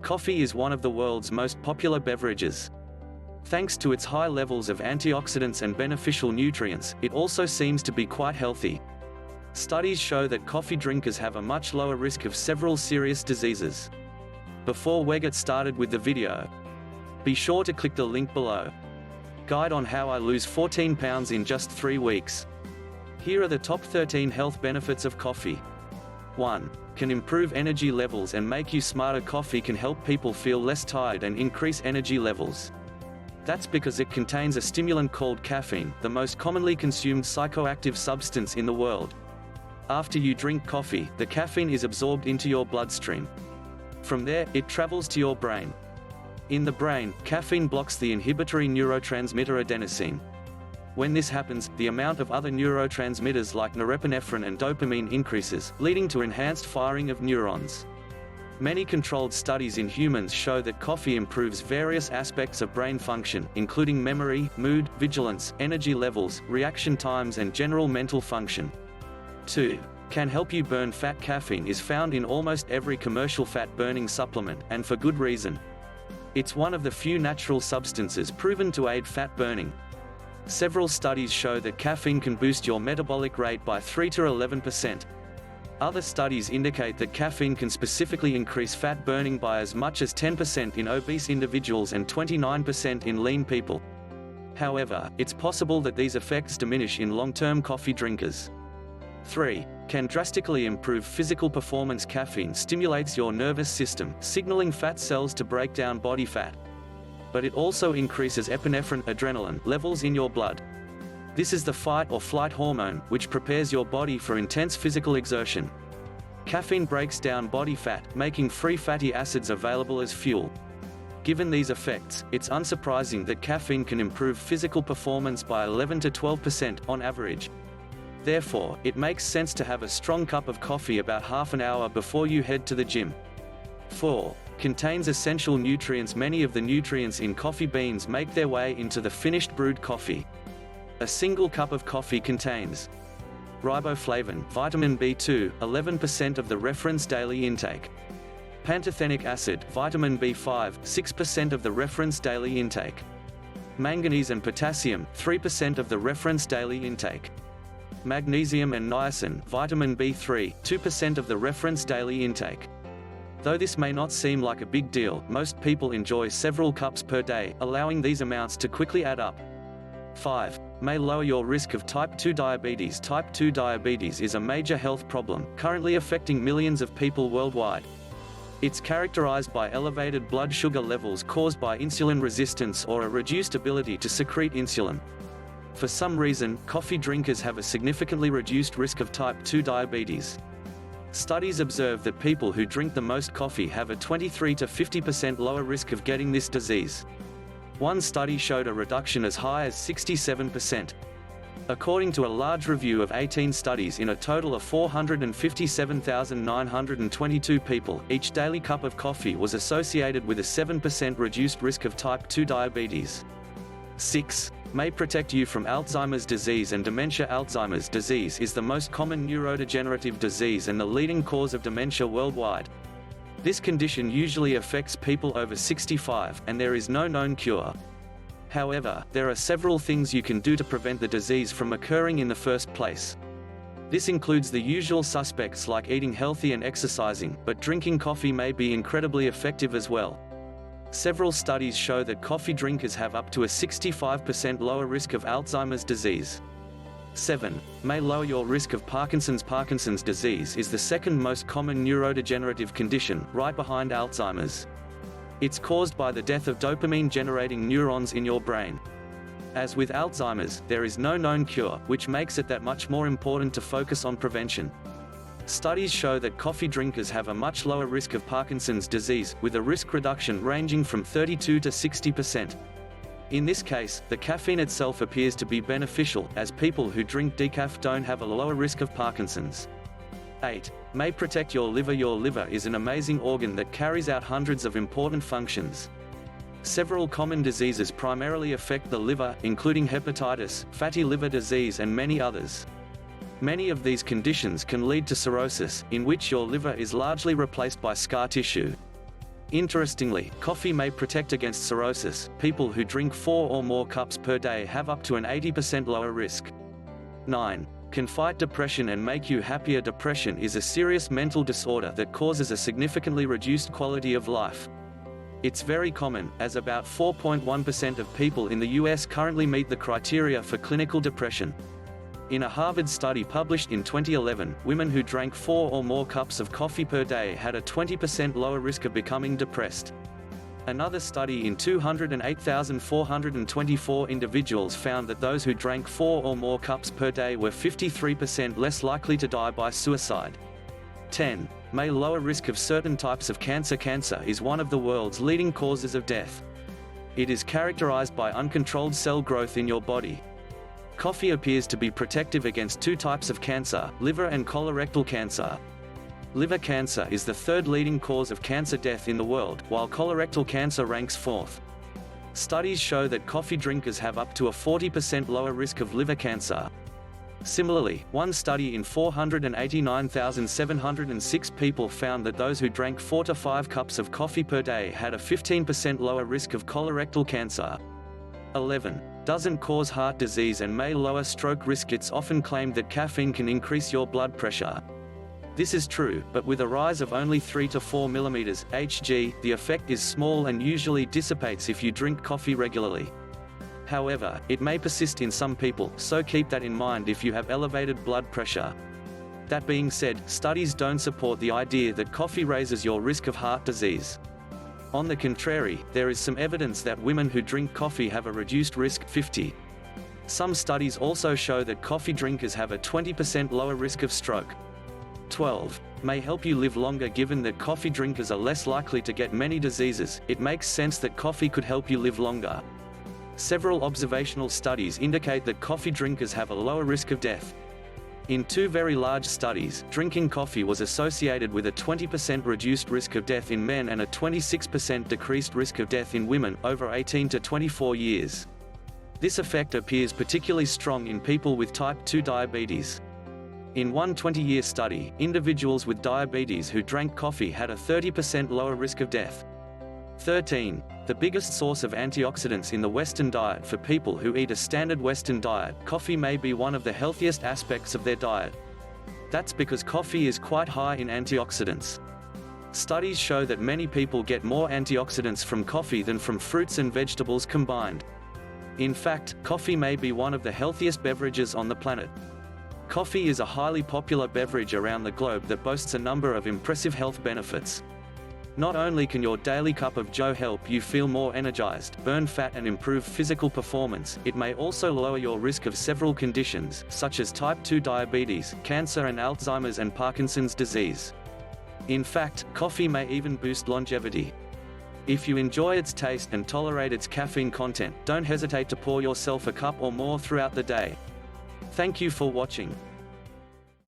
Coffee is one of the world's most popular beverages. Thanks to its high levels of antioxidants and beneficial nutrients, it also seems to be quite healthy. Studies show that coffee drinkers have a much lower risk of several serious diseases. Before we get started with the video, be sure to click the link below. Guide on how I lose 14 pounds in just 3 weeks. Here are the top 13 health benefits of coffee. 1. Can improve energy levels and make you smarter. Coffee can help people feel less tired and increase energy levels. That's because it contains a stimulant called caffeine, the most commonly consumed psychoactive substance in the world. After you drink coffee, the caffeine is absorbed into your bloodstream. From there, it travels to your brain. In the brain, caffeine blocks the inhibitory neurotransmitter adenosine. When this happens, the amount of other neurotransmitters like norepinephrine and dopamine increases, leading to enhanced firing of neurons. Many controlled studies in humans show that coffee improves various aspects of brain function, including memory, mood, vigilance, energy levels, reaction times, and general mental function. 2. Can help you burn fat. Caffeine is found in almost every commercial fat-burning supplement, and for good reason. It's one of the few natural substances proven to aid fat burning. Several studies show that caffeine can boost your metabolic rate by 3 to 11%. Other studies indicate that caffeine can specifically increase fat burning by as much as 10% in obese individuals and 29% in lean people. However, it's possible that these effects diminish in long-term coffee drinkers. 3. Can drastically improve physical performance. Caffeine stimulates your nervous system, signaling fat cells to break down body fat. But it also increases epinephrine, adrenaline, levels in your blood. This is the fight or flight hormone, which prepares your body for intense physical exertion. Caffeine breaks down body fat, making free fatty acids available as fuel. Given these effects, it's unsurprising that caffeine can improve physical performance by 11 to 12% on average. Therefore, it makes sense to have a strong cup of coffee about half an hour before you head to the gym. 4. Contains essential nutrients. Many of the nutrients in coffee beans make their way into the finished brewed coffee. A single cup of coffee contains riboflavin, vitamin B2, 11% of the reference daily intake. Pantothenic acid, vitamin B5, 6% of the reference daily intake. Manganese and potassium, 3% of the reference daily intake. Magnesium and niacin, vitamin B3, 2% of the reference daily intake. Though this may not seem like a big deal, most people enjoy several cups per day, allowing these amounts to quickly add up. 5. May lower your risk of type 2 diabetes. Type 2 diabetes is a major health problem, currently affecting millions of people worldwide. It's characterized by elevated blood sugar levels caused by insulin resistance or a reduced ability to secrete insulin. For some reason, coffee drinkers have a significantly reduced risk of type 2 diabetes. Studies observe that people who drink the most coffee have a 23 to 50% lower risk of getting this disease. One study showed a reduction as high as 67%. According to a large review of 18 studies in a total of 457,922 people, each daily cup of coffee was associated with a 7% reduced risk of type 2 diabetes. 6. May protect you from Alzheimer's disease and dementia. Alzheimer's disease is the most common neurodegenerative disease and the leading cause of dementia worldwide. This condition usually affects people over 65, and there is no known cure. However, there are several things you can do to prevent the disease from occurring in the first place. This includes the usual suspects like eating healthy and exercising, but drinking coffee may be incredibly effective as well. Several studies show that coffee drinkers have up to a 65% lower risk of Alzheimer's disease. 7. May lower your risk of Parkinson's. Parkinson's disease is the second most common neurodegenerative condition, right behind Alzheimer's. It's caused by the death of dopamine-generating neurons in your brain. As with Alzheimer's, there is no known cure, which makes it that much more important to focus on prevention. Studies show that coffee drinkers have a much lower risk of Parkinson's disease, with a risk reduction ranging from 32 to 60%. In this case, the caffeine itself appears to be beneficial, as people who drink decaf don't have a lower risk of Parkinson's. 8. May protect your liver. Your liver is an amazing organ that carries out hundreds of important functions. Several common diseases primarily affect the liver, including hepatitis, fatty liver disease, and many others. Many of these conditions can lead to cirrhosis, in which your liver is largely replaced by scar tissue. Interestingly, coffee may protect against cirrhosis. People who drink 4 or more cups per day have up to an 80% lower risk. 9. Can fight depression and make you happier. Depression is a serious mental disorder that causes a significantly reduced quality of life. It's very common, as about 4.1% of people in the US currently meet the criteria for clinical depression. In a Harvard study published in 2011, women who drank 4 or more cups of coffee per day had a 20% lower risk of becoming depressed. Another study in 208,424 individuals found that those who drank 4 or more cups per day were 53% less likely to die by suicide. 10. May lower risk of certain types of cancer. Cancer is one of the world's leading causes of death. It is characterized by uncontrolled cell growth in your body. Coffee appears to be protective against 2 types of cancer, liver and colorectal cancer. Liver cancer is the 3rd leading cause of cancer death in the world, while colorectal cancer ranks 4th. Studies show that coffee drinkers have up to a 40% lower risk of liver cancer. Similarly, one study in 489,706 people found that those who drank 4 to 5 cups of coffee per day had a 15% lower risk of colorectal cancer. 11. Doesn't cause heart disease and may lower stroke risk. It's often claimed that caffeine can increase your blood pressure. This is true, but with a rise of only 3 to 4 mm Hg, the effect is small and usually dissipates if you drink coffee regularly. However, it may persist in some people, so keep that in mind if you have elevated blood pressure. That being said, studies don't support the idea that coffee raises your risk of heart disease. On the contrary, there is some evidence that women who drink coffee have a reduced risk. 50. Some studies also show that coffee drinkers have a 20% lower risk of stroke. 12. May help you live longer. Given that coffee drinkers are less likely to get many diseases, it makes sense that coffee could help you live longer. Several observational studies indicate that coffee drinkers have a lower risk of death. In 2 very large studies, drinking coffee was associated with a 20% reduced risk of death in men and a 26% decreased risk of death in women, over 18 to 24 years. This effect appears particularly strong in people with type 2 diabetes. In one 20-year study, individuals with diabetes who drank coffee had a 30% lower risk of death. 13. The biggest source of antioxidants in the Western diet. For people who eat a standard Western diet, coffee may be one of the healthiest aspects of their diet. That's because coffee is quite high in antioxidants. Studies show that many people get more antioxidants from coffee than from fruits and vegetables combined. In fact, coffee may be one of the healthiest beverages on the planet. Coffee is a highly popular beverage around the globe that boasts a number of impressive health benefits. Not only can your daily cup of joe help you feel more energized, burn fat and improve physical performance, it may also lower your risk of several conditions, such as type 2 diabetes, cancer and Alzheimer's and Parkinson's disease. In fact, coffee may even boost longevity. If you enjoy its taste and tolerate its caffeine content, don't hesitate to pour yourself a cup or more throughout the day. Thank you for watching.